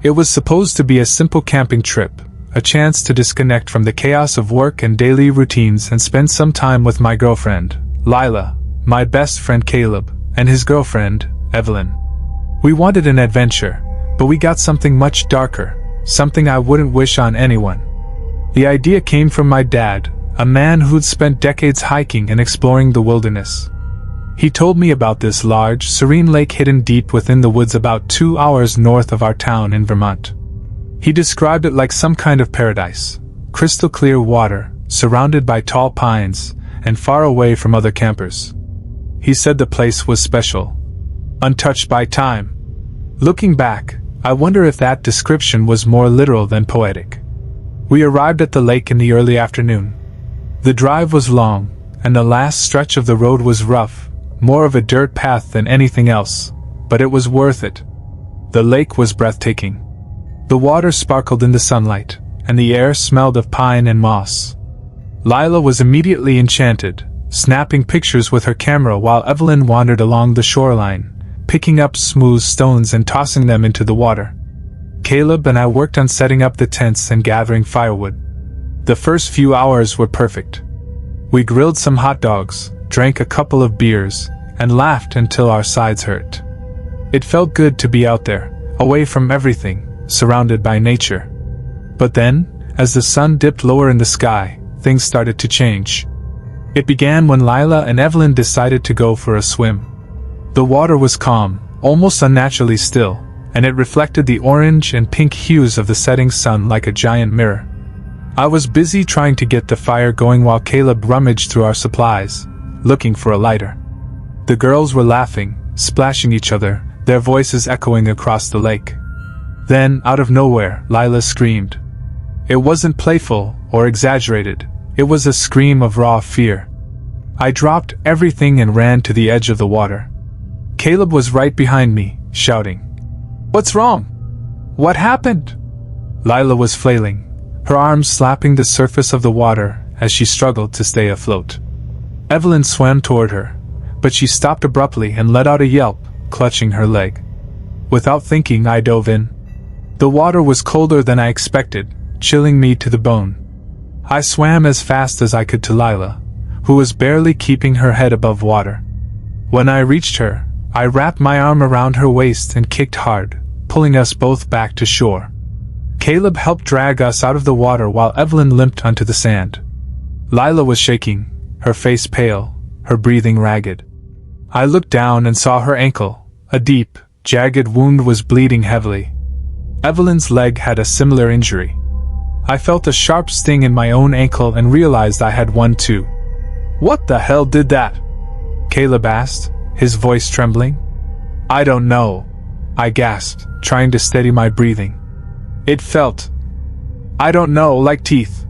It was supposed to be a simple camping trip, a chance to disconnect from the chaos of work and daily routines and spend some time with my girlfriend, Lila, my best friend Caleb, and his girlfriend, Evelyn. We wanted an adventure, but we got something much darker, something I wouldn't wish on anyone. The idea came from my dad, a man who'd spent decades hiking and exploring the wilderness. He told me about this large, serene lake hidden deep within the woods about 2 hours north of our town in Vermont. He described it like some kind of paradise, crystal clear water, surrounded by tall pines, and far away from other campers. He said the place was special, untouched by time. Looking back, I wonder if that description was more literal than poetic. We arrived at the lake in the early afternoon. The drive was long, and the last stretch of the road was rough, more of a dirt path than anything else, but it was worth it. The lake was breathtaking. The water sparkled in the sunlight, and the air smelled of pine and moss. Lila was immediately enchanted, snapping pictures with her camera while Evelyn wandered along the shoreline, picking up smooth stones and tossing them into the water. Caleb and I worked on setting up the tents and gathering firewood. The first few hours were perfect. We grilled some hot dogs, drank a couple of beers, and laughed until our sides hurt. It felt good to be out there, away from everything, surrounded by nature. But then, as the sun dipped lower in the sky, things started to change. It began when Lila and Evelyn decided to go for a swim. The water was calm, almost unnaturally still, and it reflected the orange and pink hues of the setting sun like a giant mirror. I was busy trying to get the fire going while Caleb rummaged through our supplies, looking for a lighter. The girls were laughing, splashing each other, their voices echoing across the lake. Then, out of nowhere, Lila screamed. It wasn't playful or exaggerated, it was a scream of raw fear. I dropped everything and ran to the edge of the water. Caleb was right behind me, shouting, "What's wrong? What happened?" Lila was flailing, her arms slapping the surface of the water as she struggled to stay afloat. Evelyn swam toward her, but she stopped abruptly and let out a yelp, clutching her leg. Without thinking, I dove in. The water was colder than I expected, chilling me to the bone. I swam as fast as I could to Lila, who was barely keeping her head above water. When I reached her, I wrapped my arm around her waist and kicked hard, pulling us both back to shore. Caleb helped drag us out of the water while Evelyn limped onto the sand. Lila was shaking, her face pale, her breathing ragged. I looked down and saw her ankle. A deep, jagged wound was bleeding heavily. Evelyn's leg had a similar injury. I felt a sharp sting in my own ankle and realized I had one too. "What the hell did that?" Caleb asked, his voice trembling. "I don't know," I gasped, trying to steady my breathing. "It felt, I don't know, like teeth."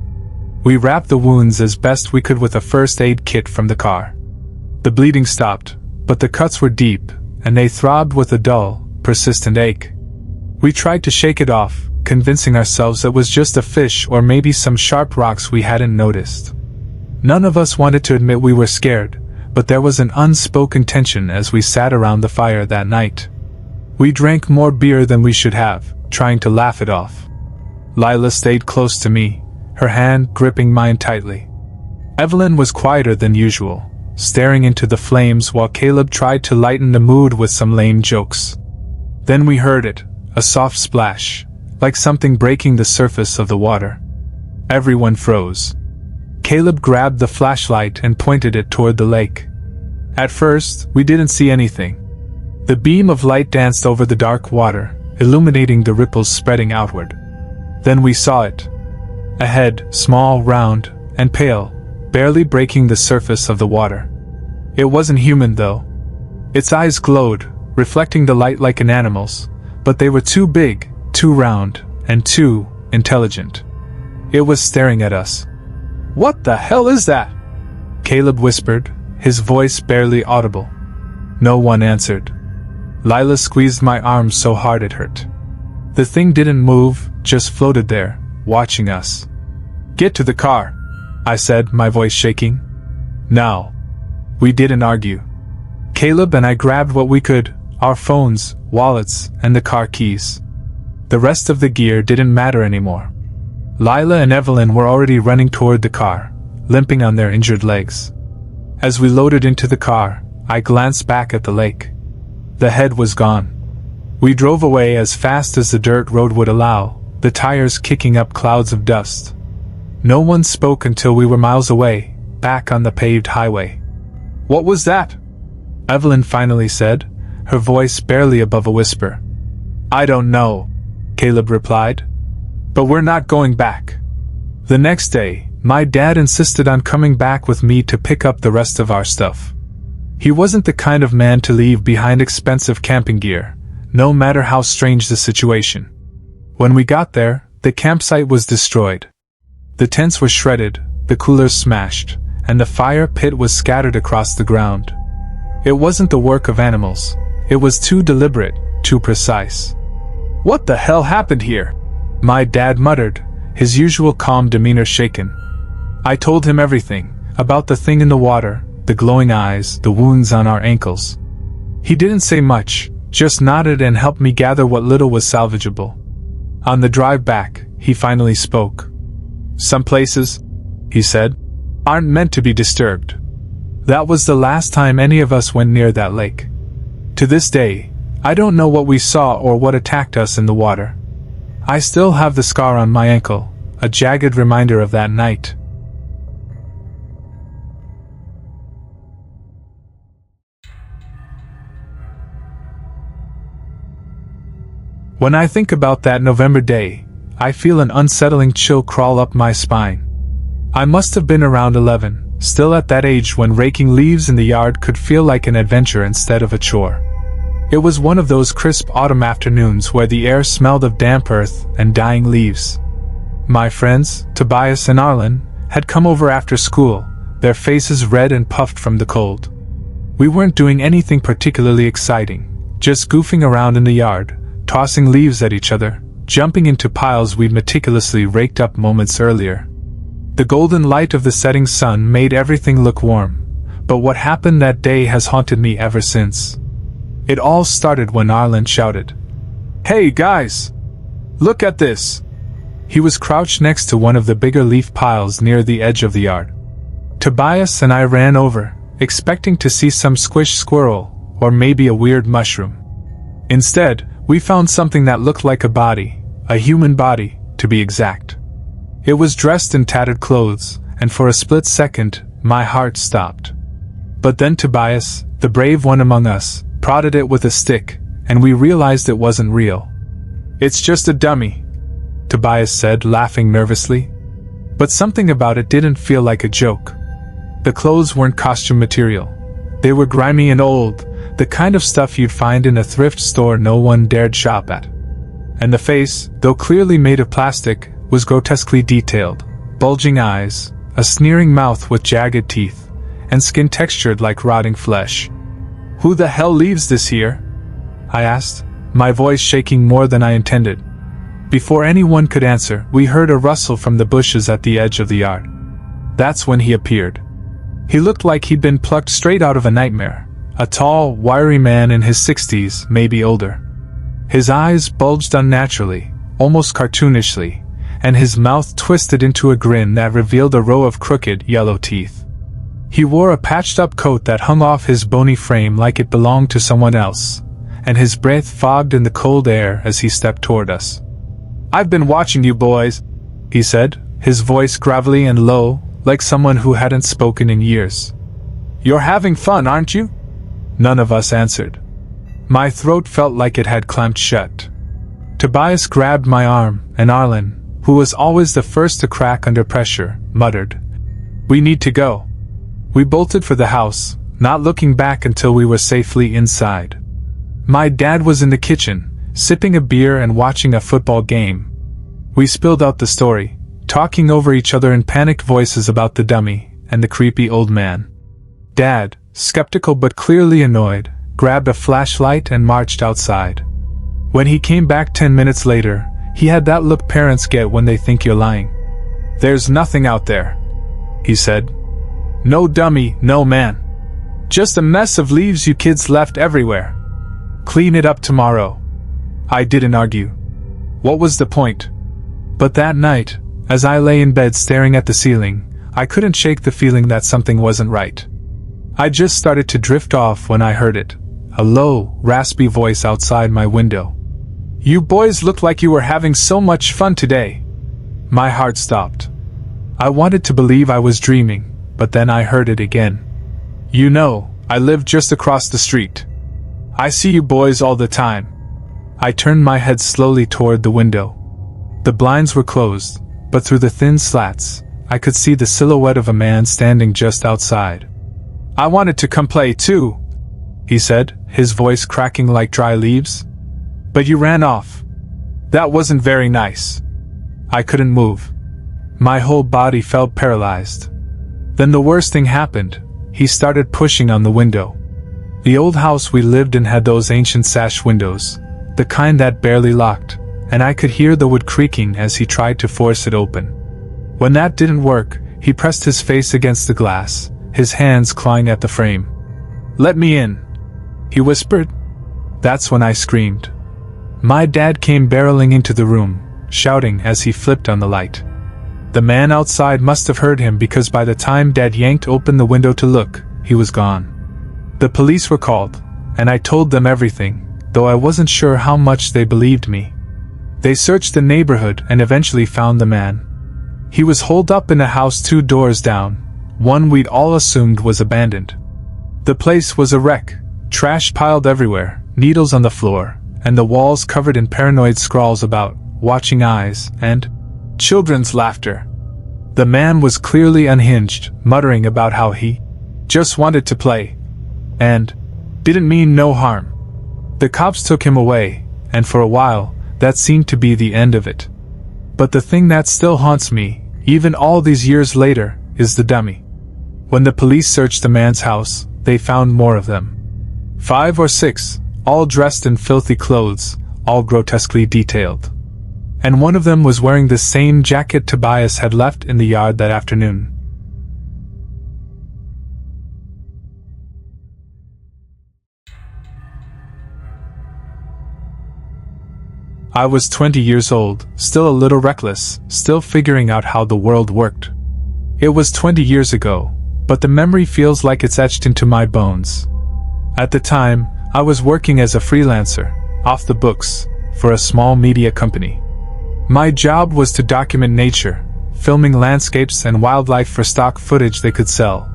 We wrapped the wounds as best we could with a first aid kit from the car. The bleeding stopped, but the cuts were deep, and they throbbed with a dull, persistent ache. We tried to shake it off, convincing ourselves it was just a fish or maybe some sharp rocks we hadn't noticed. None of us wanted to admit we were scared, but there was an unspoken tension as we sat around the fire that night. We drank more beer than we should have, trying to laugh it off. Lila stayed close to me, her hand gripping mine tightly. Evelyn was quieter than usual, staring into the flames while Caleb tried to lighten the mood with some lame jokes. Then we heard it, a soft splash, like something breaking the surface of the water. Everyone froze. Caleb grabbed the flashlight and pointed it toward the lake. At first, we didn't see anything. The beam of light danced over the dark water, illuminating the ripples spreading outward. Then we saw it. A head, small, round, and pale, barely breaking the surface of the water. It wasn't human, though. Its eyes glowed, reflecting the light like an animal's, but they were too big, too round, and too intelligent. It was staring at us. "What the hell is that?" Caleb whispered, his voice barely audible. No one answered. Lila squeezed my arm so hard it hurt. The thing didn't move, just floated there, watching us. "Get to the car," I said, my voice shaking. "Now." We didn't argue. Caleb and I grabbed what we could, our phones, wallets, and the car keys. The rest of the gear didn't matter anymore. Lila and Evelyn were already running toward the car, limping on their injured legs. As we loaded into the car, I glanced back at the lake. The head was gone. We drove away as fast as the dirt road would allow, the tires kicking up clouds of dust. No one spoke until we were miles away, back on the paved highway. "What was that?" Evelyn finally said, her voice barely above a whisper. "I don't know," Caleb replied. "But we're not going back." The next day, my dad insisted on coming back with me to pick up the rest of our stuff. He wasn't the kind of man to leave behind expensive camping gear, no matter how strange the situation. When we got there, the campsite was destroyed. The tents were shredded, the coolers smashed, and the fire pit was scattered across the ground. It wasn't the work of animals. It was too deliberate, too precise. "What the hell happened here?" my dad muttered, his usual calm demeanor shaken. I told him everything, about the thing in the water, the glowing eyes, the wounds on our ankles. He didn't say much, just nodded and helped me gather what little was salvageable. On the drive back, he finally spoke. "Some places," he said, "aren't meant to be disturbed." That was the last time any of us went near that lake. To this day, I don't know what we saw or what attacked us in the water. I still have the scar on my ankle, a jagged reminder of that night. When I think about that November day, I feel an unsettling chill crawl up my spine. I must have been around 11, still at that age when raking leaves in the yard could feel like an adventure instead of a chore. It was one of those crisp autumn afternoons where the air smelled of damp earth and dying leaves. My friends, Tobias and Arlen, had come over after school, their faces red and puffed from the cold. We weren't doing anything particularly exciting, just goofing around in the yard, tossing leaves at each other, jumping into piles we'd meticulously raked up moments earlier. The golden light of the setting sun made everything look warm, but what happened that day has haunted me ever since. It all started when Arlen shouted, "Hey guys! Look at this!" He was crouched next to one of the bigger leaf piles near the edge of the yard. Tobias and I ran over, expecting to see some squished squirrel, or maybe a weird mushroom. Instead, we found something that looked like a body, a human body, to be exact. It was dressed in tattered clothes, and for a split second, my heart stopped. But then Tobias, the brave one among us, prodded it with a stick, and we realized it wasn't real. "It's just a dummy," Tobias said, laughing nervously. But something about it didn't feel like a joke. The clothes weren't costume material. They were grimy and old, the kind of stuff you'd find in a thrift store no one dared shop at. And the face, though clearly made of plastic, was grotesquely detailed. Bulging eyes, a sneering mouth with jagged teeth, and skin textured like rotting flesh. "Who the hell leaves this here?" I asked, my voice shaking more than I intended. Before anyone could answer, we heard a rustle from the bushes at the edge of the yard. That's when he appeared. He looked like he'd been plucked straight out of a nightmare, a tall, wiry man in his 60s, maybe older. His eyes bulged unnaturally, almost cartoonishly, and his mouth twisted into a grin that revealed a row of crooked, yellow teeth. He wore a patched-up coat that hung off his bony frame like it belonged to someone else, and his breath fogged in the cold air as he stepped toward us. "I've been watching you boys," he said, his voice gravelly and low, like someone who hadn't spoken in years. "You're having fun, aren't you?" None of us answered. My throat felt like it had clamped shut. Tobias grabbed my arm, and Arlen, who was always the first to crack under pressure, muttered, "We need to go." We bolted for the house, not looking back until we were safely inside. My dad was in the kitchen, sipping a beer and watching a football game. We spilled out the story, talking over each other in panicked voices about the dummy and the creepy old man. Dad, skeptical but clearly annoyed, grabbed a flashlight and marched outside. When he came back 10 minutes later, he had that look parents get when they think you're lying. "There's nothing out there," he said. "No dummy, no man. Just a mess of leaves you kids left everywhere. Clean it up tomorrow." I didn't argue. What was the point? But that night, as I lay in bed staring at the ceiling, I couldn't shake the feeling that something wasn't right. I just started to drift off when I heard it, a low, raspy voice outside my window. "You boys looked like you were having so much fun today." My heart stopped. I wanted to believe I was dreaming, but then I heard it again. "You know, I live just across the street. I see you boys all the time." I turned my head slowly toward the window. The blinds were closed, but through the thin slats, I could see the silhouette of a man standing just outside. "I wanted to come play too," he said, his voice cracking like dry leaves. "But you ran off. That wasn't very nice." I couldn't move. My whole body felt paralyzed. Then the worst thing happened. He started pushing on the window. The old house we lived in had those ancient sash windows, the kind that barely locked, and I could hear the wood creaking as he tried to force it open. When that didn't work, he pressed his face against the glass, his hands clawing at the frame. "Let me in," he whispered. That's when I screamed. My dad came barreling into the room, shouting as he flipped on the light. The man outside must have heard him because by the time Dad yanked open the window to look, he was gone. The police were called, and I told them everything, though I wasn't sure how much they believed me. They searched the neighborhood and eventually found the man. He was holed up in a house 2 doors down, one we'd all assumed was abandoned. The place was a wreck, trash piled everywhere, needles on the floor, and the walls covered in paranoid scrawls about watching eyes and children's laughter. The man was clearly unhinged, muttering about how he just wanted to play and didn't mean no harm. The cops took him away, and for a while, that seemed to be the end of it. But the thing that still haunts me, even all these years later, is the dummy. When the police searched the man's house, they found more of them. 5 or 6, all dressed in filthy clothes, all grotesquely detailed. And one of them was wearing the same jacket Tobias had left in the yard that afternoon. I was 20 years old, still a little reckless, still figuring out how the world worked. It was 20 years ago, but the memory feels like it's etched into my bones. At the time, I was working as a freelancer, off the books, for a small media company. My job was to document nature, filming landscapes and wildlife for stock footage they could sell.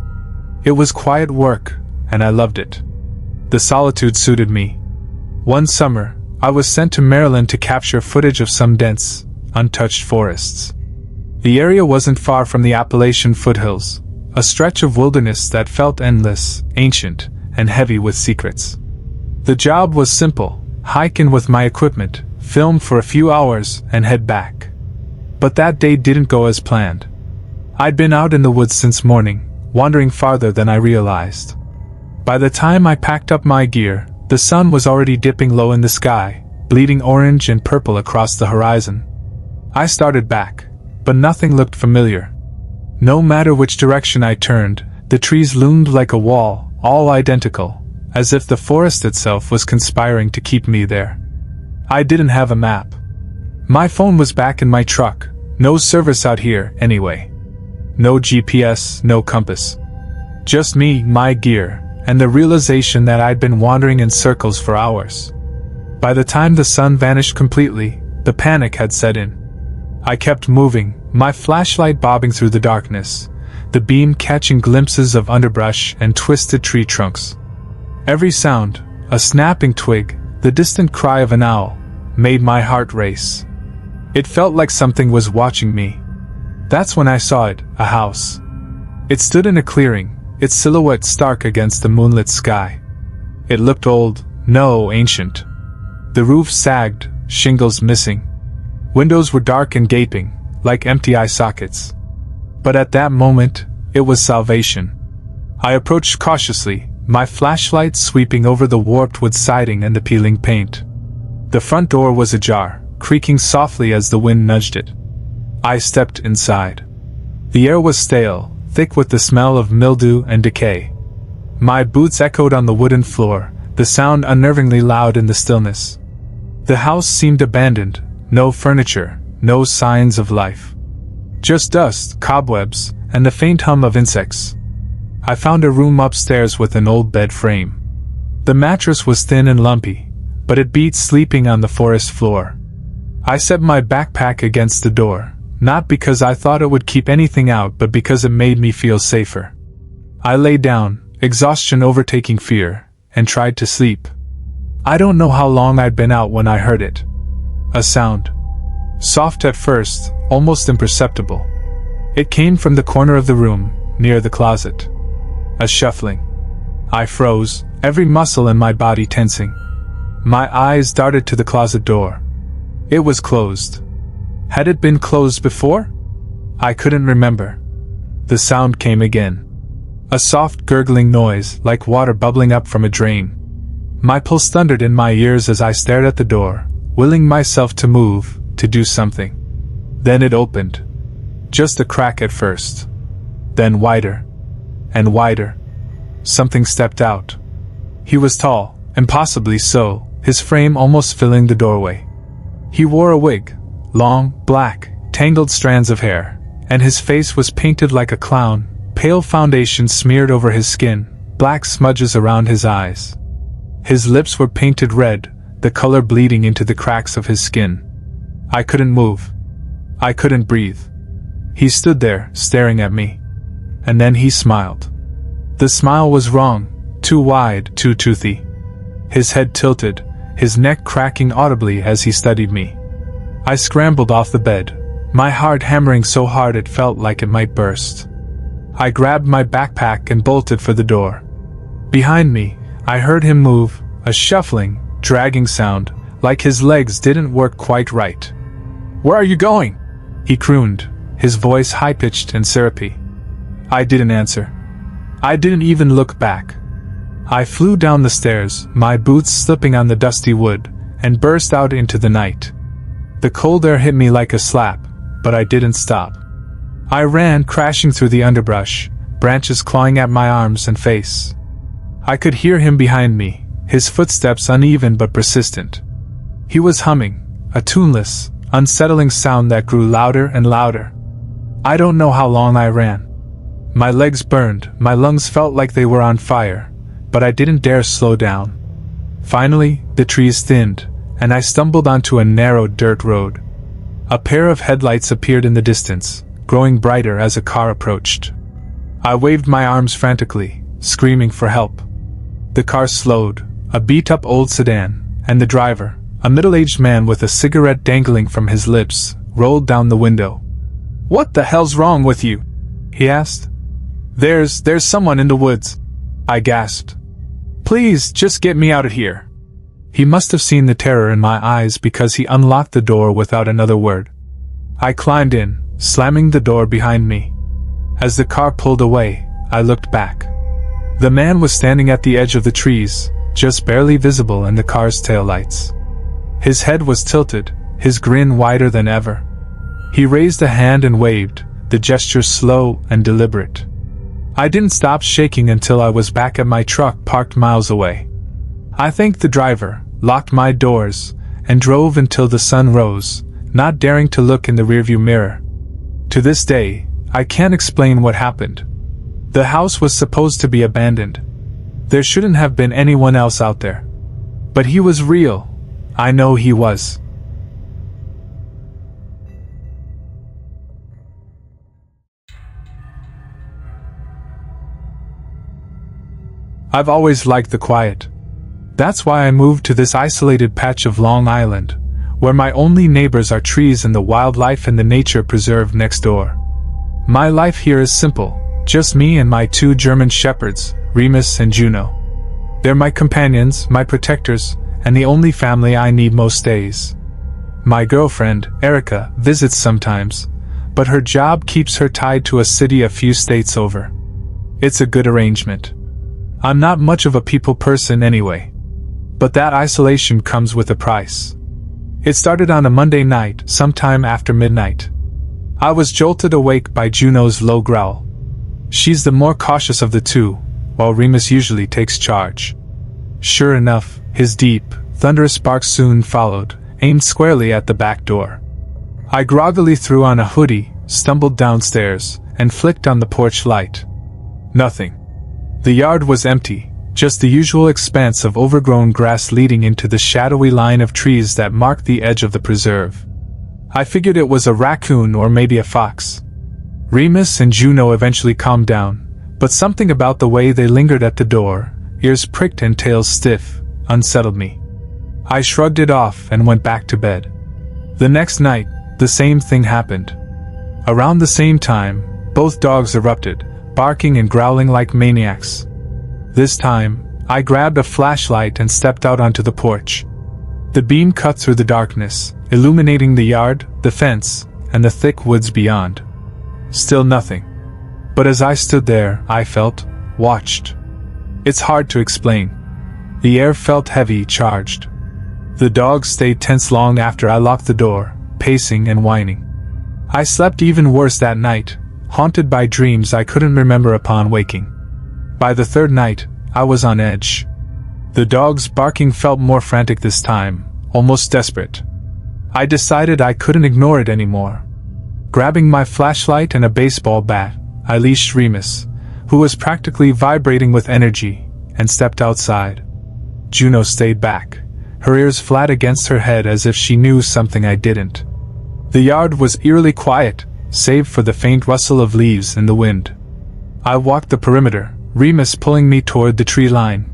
It was quiet work, and I loved it. The solitude suited me. One summer, I was sent to Maryland to capture footage of some dense, untouched forests. The area wasn't far from the Appalachian foothills, a stretch of wilderness that felt endless, ancient, and heavy with secrets. The job was simple: hike in with my equipment, film for a few hours, and head back. But that day didn't go as planned. I'd been out in the woods since morning, wandering farther than I realized. By the time I packed up my gear, the sun was already dipping low in the sky, bleeding orange and purple across the horizon. I started back, but nothing looked familiar. No matter which direction I turned, the trees loomed like a wall, all identical, as if the forest itself was conspiring to keep me there. I didn't have a map. My phone was back in my truck, no service out here anyway. No GPS, no compass. Just me, my gear, and the realization that I'd been wandering in circles for hours. By the time the sun vanished completely, the panic had set in. I kept moving, my flashlight bobbing through the darkness, the beam catching glimpses of underbrush and twisted tree trunks. Every sound, a snapping twig, the distant cry of an owl, made my heart race. It felt like something was watching me. That's when I saw it, a house. It stood in a clearing, its silhouette stark against the moonlit sky. It looked old, no, ancient. The roof sagged, shingles missing. Windows were dark and gaping, like empty eye sockets. But at that moment, it was salvation. I approached cautiously, my flashlight sweeping over the warped wood siding and the peeling paint. The front door was ajar, creaking softly as the wind nudged it. I stepped inside. The air was stale, thick with the smell of mildew and decay. My boots echoed on the wooden floor, the sound unnervingly loud in the stillness. The house seemed abandoned, No furniture, no signs of life. Just dust, cobwebs, and the faint hum of insects. I found a room upstairs with an old bed frame. The mattress was thin and lumpy, but it beat sleeping on the forest floor. I set my backpack against the door, not because I thought it would keep anything out but because it made me feel safer. I lay down, exhaustion overtaking fear, and tried to sleep. I don't know how long I'd been out when I heard it. A sound. Soft at first, almost imperceptible. It came from the corner of the room, near the closet. A shuffling. I froze, every muscle in my body tensing. My eyes darted to the closet door. It was closed. Had it been closed before? I couldn't remember. The sound came again. A soft gurgling noise, like water bubbling up from a drain. My pulse thundered in my ears as I stared at the door, willing myself to move, to do something. Then it opened. Just a crack at first. Then wider. And wider. Something stepped out. He was tall, impossibly so, his frame almost filling the doorway. He wore a wig, long, black, tangled strands of hair, and his face was painted like a clown, pale foundation smeared over his skin, black smudges around his eyes. His lips were painted red, the color bleeding into the cracks of his skin. I couldn't move. I couldn't breathe. He stood there, staring at me. And then he smiled. The smile was wrong, too wide, too toothy. His head tilted, his neck cracking audibly as he studied me. I scrambled off the bed, my heart hammering so hard it felt like it might burst. I grabbed my backpack and bolted for the door. Behind me, I heard him move, a shuffling, dragging sound, like his legs didn't work quite right. "Where are you going?" he crooned, his voice high-pitched and syrupy. I didn't answer. I didn't even look back. I flew down the stairs, my boots slipping on the dusty wood, and burst out into the night. The cold air hit me like a slap, but I didn't stop. I ran crashing through the underbrush, branches clawing at my arms and face. I could hear him behind me, his footsteps uneven but persistent. He was humming, a tuneless, unsettling sound that grew louder and louder. I don't know how long I ran. My legs burned, my lungs felt like they were on fire, but I didn't dare slow down. Finally, the trees thinned, and I stumbled onto a narrow dirt road. A pair of headlights appeared in the distance, growing brighter as a car approached. I waved my arms frantically, screaming for help. The car slowed, a beat-up old sedan, and the driver, a middle-aged man with a cigarette dangling from his lips, rolled down the window. "What the hell's wrong with you?" he asked. There's someone in the woods," I gasped. "Please, just get me out of here." He must have seen the terror in my eyes because he unlocked the door without another word. I climbed in, slamming the door behind me. As the car pulled away, I looked back. The man was standing at the edge of the trees, just barely visible in the car's taillights. His head was tilted, his grin wider than ever. He raised a hand and waved, the gesture slow and deliberate. I didn't stop shaking until I was back at my truck parked miles away. I thanked the driver, locked my doors, and drove until the sun rose, not daring to look in the rearview mirror. To this day, I can't explain what happened. The house was supposed to be abandoned. There shouldn't have been anyone else out there. But he was real. I know he was. I've always liked the quiet. That's why I moved to this isolated patch of Long Island, where my only neighbors are trees and the wildlife and the nature preserve next door. My life here is simple, just me and my 2 German shepherds, Remus and Juno. They're my companions, my protectors, and the only family I need most days. My girlfriend, Erica, visits sometimes, but her job keeps her tied to a city a few states over. It's a good arrangement. I'm not much of a people person anyway. But that isolation comes with a price. It started on a Monday night, sometime after midnight. I was jolted awake by Juno's low growl. She's the more cautious of the two, while Remus usually takes charge. Sure enough, his deep, thunderous bark soon followed, aimed squarely at the back door. I groggily threw on a hoodie, stumbled downstairs, and flicked on the porch light. Nothing. The yard was empty, just the usual expanse of overgrown grass leading into the shadowy line of trees that marked the edge of the preserve. I figured it was a raccoon or maybe a fox. Remus and Juno eventually calmed down, but something about the way they lingered at the door, ears pricked and tails stiff, unsettled me. I shrugged it off and went back to bed. The next night, the same thing happened. Around the same time, both dogs erupted, barking and growling like maniacs. This time, I grabbed a flashlight and stepped out onto the porch. The beam cut through the darkness, illuminating the yard, the fence, and the thick woods beyond. Still nothing. But as I stood there, I felt watched. It's hard to explain. The air felt heavy, charged. The dogs stayed tense long after I locked the door, pacing and whining. I slept even worse that night, haunted by dreams I couldn't remember upon waking. By the third night, I was on edge. The dogs' barking felt more frantic this time, almost desperate. I decided I couldn't ignore it anymore. Grabbing my flashlight and a baseball bat, I leashed Remus, who was practically vibrating with energy, and stepped outside. Juno stayed back, her ears flat against her head as if she knew something I didn't. The yard was eerily quiet, save for the faint rustle of leaves in the wind. I walked the perimeter, Remus pulling me toward the tree line.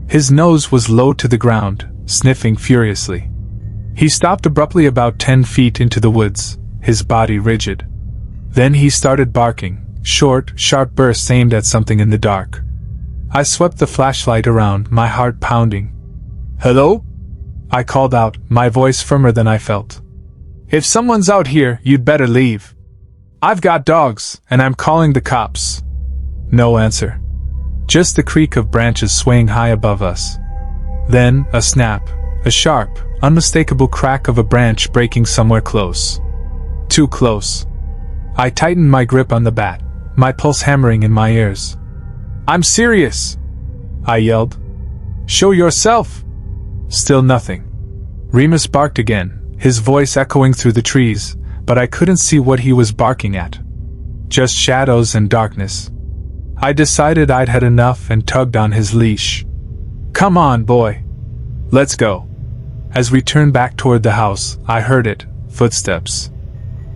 His nose was low to the ground, sniffing furiously. He stopped abruptly about 10 feet into the woods, his body rigid. Then he started barking, short, sharp bursts aimed at something in the dark. I swept the flashlight around, my heart pounding. "Hello?" I called out, my voice firmer than I felt. "If someone's out here, you'd better leave. I've got dogs, and I'm calling the cops." No answer. Just the creak of branches swaying high above us. Then, a snap, a sharp, unmistakable crack of a branch breaking somewhere close. Too close. I tightened my grip on the bat, my pulse hammering in my ears. "I'm serious!" I yelled. "Show yourself!" Still nothing. Remus barked again, his voice echoing through the trees, but I couldn't see what he was barking at. Just shadows and darkness. I decided I'd had enough and tugged on his leash. "Come on, boy. Let's go." As we turned back toward the house, I heard it, footsteps.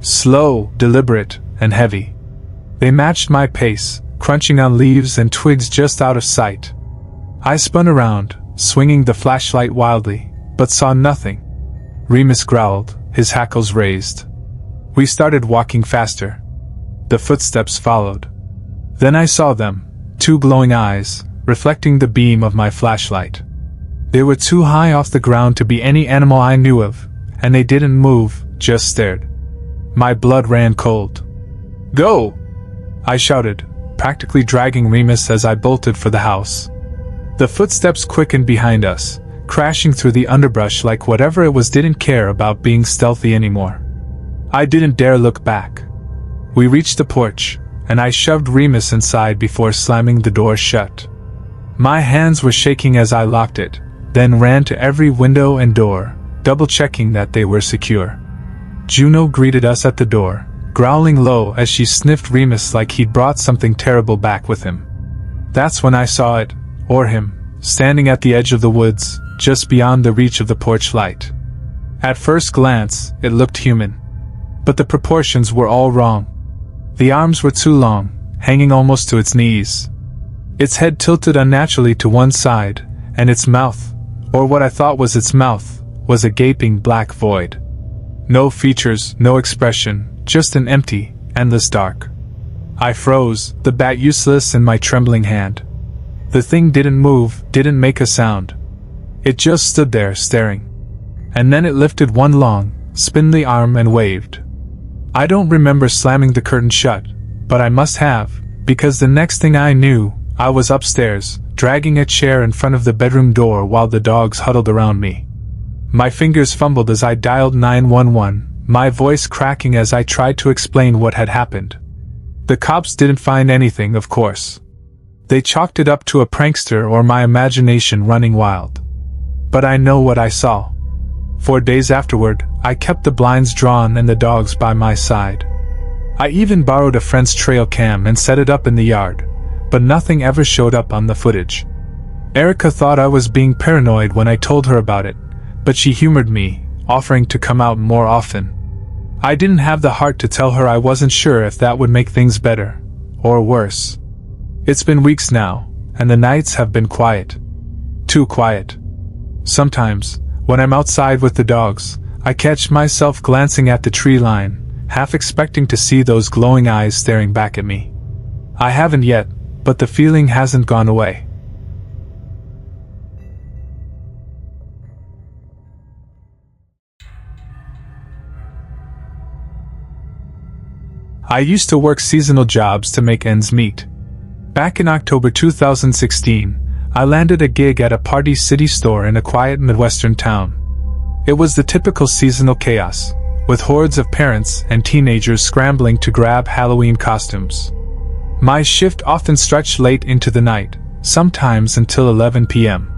Slow, deliberate, and heavy. They matched my pace, crunching on leaves and twigs just out of sight. I spun around, swinging the flashlight wildly, but saw nothing. Remus growled, his hackles raised. We started walking faster. The footsteps followed. Then I saw them, two glowing eyes, reflecting the beam of my flashlight. They were too high off the ground to be any animal I knew of, and they didn't move, just stared. My blood ran cold. "Go!" I shouted, practically dragging Remus as I bolted for the house. The footsteps quickened behind us, crashing through the underbrush like whatever it was didn't care about being stealthy anymore. I didn't dare look back. We reached the porch, and I shoved Remus inside before slamming the door shut. My hands were shaking as I locked it, then ran to every window and door, double-checking that they were secure. Juno greeted us at the door, growling low as she sniffed Remus like he'd brought something terrible back with him. That's when I saw it, or him, standing at the edge of the woods, just beyond the reach of the porch light. At first glance, it looked human. But the proportions were all wrong. The arms were too long, hanging almost to its knees. Its head tilted unnaturally to one side, and its mouth, or what I thought was its mouth, was a gaping black void. No features, no expression, just an empty, endless dark. I froze, the bat useless in my trembling hand. The thing didn't move, didn't make a sound. It just stood there, staring. And then it lifted one long, spindly arm and waved. I don't remember slamming the curtain shut, but I must have, because the next thing I knew, I was upstairs, dragging a chair in front of the bedroom door while the dogs huddled around me. My fingers fumbled as I dialed 911, my voice cracking as I tried to explain what had happened. The cops didn't find anything, of course. They chalked it up to a prankster or my imagination running wild. But I know what I saw. For days afterward, I kept the blinds drawn and the dogs by my side. I even borrowed a friend's trail cam and set it up in the yard, but nothing ever showed up on the footage. Erica thought I was being paranoid when I told her about it, but she humored me, offering to come out more often. I didn't have the heart to tell her I wasn't sure if that would make things better, or worse. It's been weeks now, and the nights have been quiet. Too quiet. Sometimes, when I'm outside with the dogs, I catch myself glancing at the tree line, half expecting to see those glowing eyes staring back at me. I haven't yet, but the feeling hasn't gone away. I used to work seasonal jobs to make ends meet. Back in October 2016, I landed a gig at a Party City store in a quiet Midwestern town. It was the typical seasonal chaos, with hordes of parents and teenagers scrambling to grab Halloween costumes. My shift often stretched late into the night, sometimes until 11 p.m.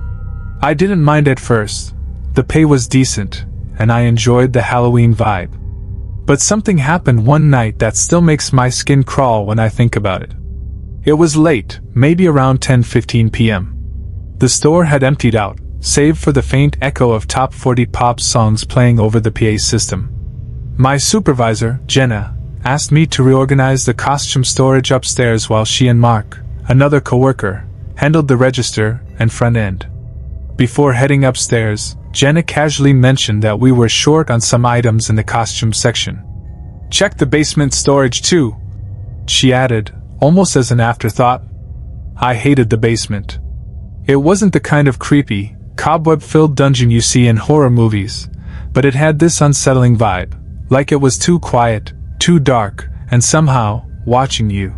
I didn't mind at first. The pay was decent, and I enjoyed the Halloween vibe. But something happened one night that still makes my skin crawl when I think about it. It was late, maybe around 10:15 p.m. The store had emptied out, save for the faint echo of top 40 pop songs playing over the PA system. My supervisor, Jenna, asked me to reorganize the costume storage upstairs while she and Mark, another coworker, handled the register and front end. Before heading upstairs, Jenna casually mentioned that we were short on some items in the costume section. "Check the basement storage too," she added, almost as an afterthought. I hated the basement. It wasn't the kind of creepy, cobweb-filled dungeon you see in horror movies, but it had this unsettling vibe, like it was too quiet, too dark, and somehow, watching you.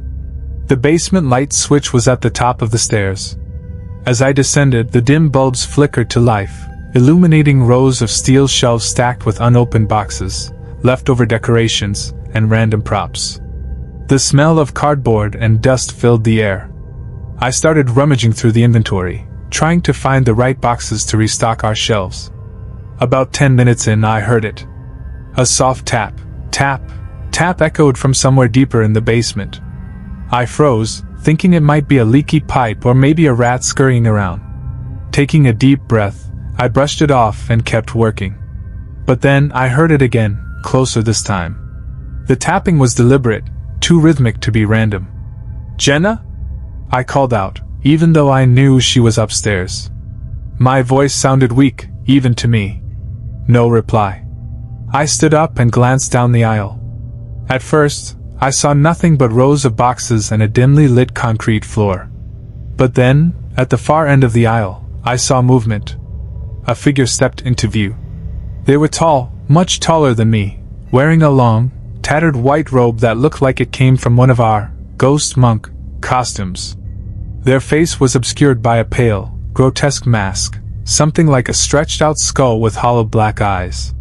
The basement light switch was at the top of the stairs. As I descended, the dim bulbs flickered to life, illuminating rows of steel shelves stacked with unopened boxes, leftover decorations, and random props. The smell of cardboard and dust filled the air. I started rummaging through the inventory, trying to find the right boxes to restock our shelves. About 10 minutes in, I heard it. A soft tap, tap, tap echoed from somewhere deeper in the basement. I froze, thinking it might be a leaky pipe or maybe a rat scurrying around. Taking a deep breath, I brushed it off and kept working. But then I heard it again, closer this time. The tapping was deliberate, too rhythmic to be random. "Jenna?" I called out, even though I knew she was upstairs. My voice sounded weak, even to me. No reply. I stood up and glanced down the aisle. At first, I saw nothing but rows of boxes and a dimly lit concrete floor. But then, at the far end of the aisle, I saw movement. A figure stepped into view. They were tall, much taller than me, wearing a long, tattered white robe that looked like it came from one of our ghost monk costumes. Their face was obscured by a pale, grotesque mask, something like a stretched-out skull with hollow black eyes.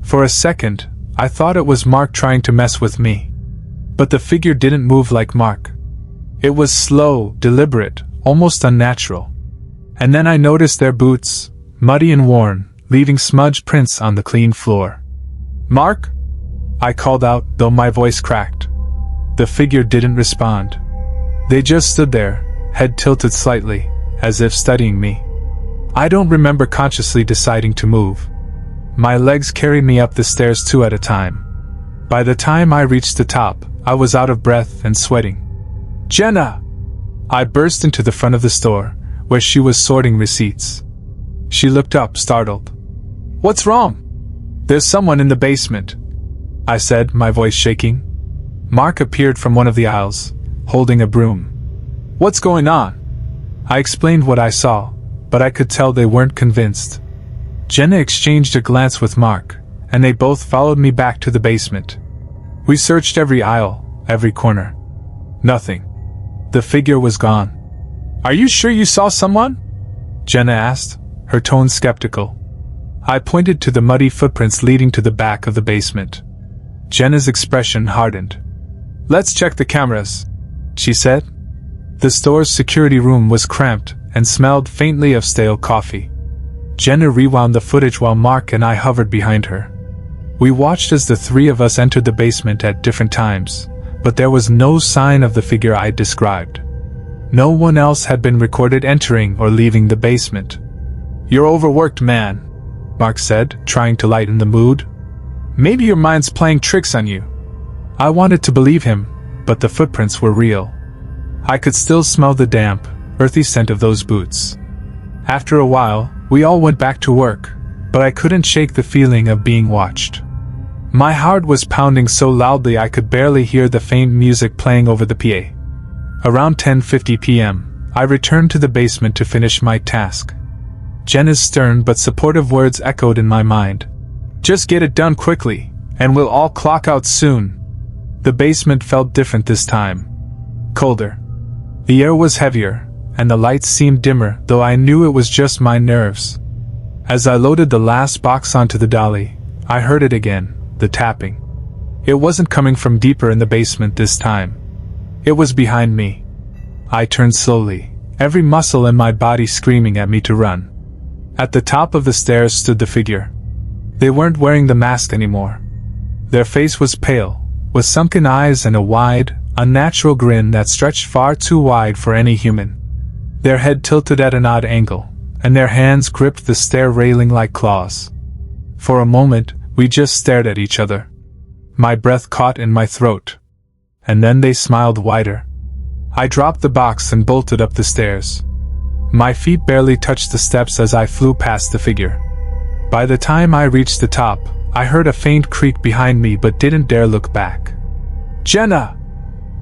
For a second, I thought it was Mark trying to mess with me. But the figure didn't move like Mark. It was slow, deliberate, almost unnatural. And then I noticed their boots, muddy and worn, leaving smudged prints on the clean floor. "Mark?" I called out, though my voice cracked. The figure didn't respond. They just stood there, head tilted slightly, as if studying me. I don't remember consciously deciding to move. My legs carried me up the stairs two at a time. By the time I reached the top, I was out of breath and sweating. "Jenna!" I burst into the front of the store, where she was sorting receipts. She looked up, startled. "What's wrong?" "There's someone in the basement," I said, my voice shaking. Mark appeared from one of the aisles, holding a broom. "What's going on?" I explained what I saw, but I could tell they weren't convinced. Jenna exchanged a glance with Mark, and they both followed me back to the basement. We searched every aisle, every corner. Nothing. The figure was gone. "Are you sure you saw someone?" Jenna asked, her tone skeptical. I pointed to the muddy footprints leading to the back of the basement. Jenna's expression hardened. "Let's check the cameras," she said. The store's security room was cramped and smelled faintly of stale coffee. Jenna rewound the footage while Mark and I hovered behind her. We watched as the three of us entered the basement at different times, but there was no sign of the figure I described. No one else had been recorded entering or leaving the basement. "You're overworked, man," Mark said, trying to lighten the mood. "Maybe your mind's playing tricks on you." I wanted to believe him, but the footprints were real. I could still smell the damp, earthy scent of those boots. After a while, we all went back to work, but I couldn't shake the feeling of being watched. My heart was pounding so loudly I could barely hear the faint music playing over the PA. Around 10:50 p.m., I returned to the basement to finish my task. Jenna's stern but supportive words echoed in my mind. "Just get it done quickly, and we'll all clock out soon." The basement felt different this time. Colder. The air was heavier, and the lights seemed dimmer, though I knew it was just my nerves. As I loaded the last box onto the dolly, I heard it again, the tapping. It wasn't coming from deeper in the basement this time. It was behind me. I turned slowly, every muscle in my body screaming at me to run. At the top of the stairs stood the figure. They weren't wearing the mask anymore. Their face was pale, with sunken eyes and a wide, unnatural grin that stretched far too wide for any human. Their head tilted at an odd angle, and their hands gripped the stair railing like claws. For a moment, we just stared at each other. My breath caught in my throat. And then they smiled wider. I dropped the box and bolted up the stairs. My feet barely touched the steps as I flew past the figure. By the time I reached the top, I heard a faint creak behind me but didn't dare look back. "Jenna!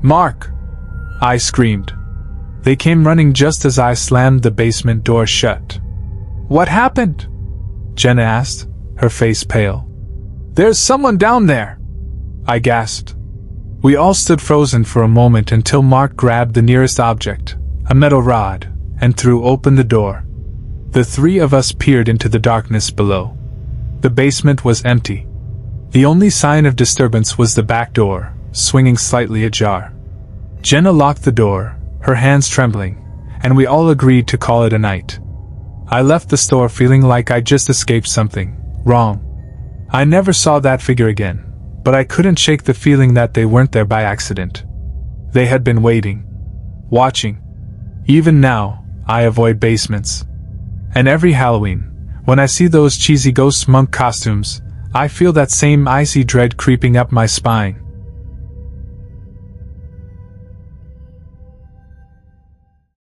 Mark!" I screamed. They came running just as I slammed the basement door shut. "What happened?" Jenna asked, her face pale. "There's someone down there!" I gasped. We all stood frozen for a moment until Mark grabbed the nearest object, a metal rod, and threw open the door. The three of us peered into the darkness below. The basement was empty. The only sign of disturbance was the back door, swinging slightly ajar. Jenna locked the door, her hands trembling, and we all agreed to call it a night. I left the store feeling like I'd just escaped something wrong. I never saw that figure again, but I couldn't shake the feeling that they weren't there by accident. They had been waiting, watching. Even now, I avoid basements. And every Halloween, when I see those cheesy ghost monk costumes, I feel that same icy dread creeping up my spine.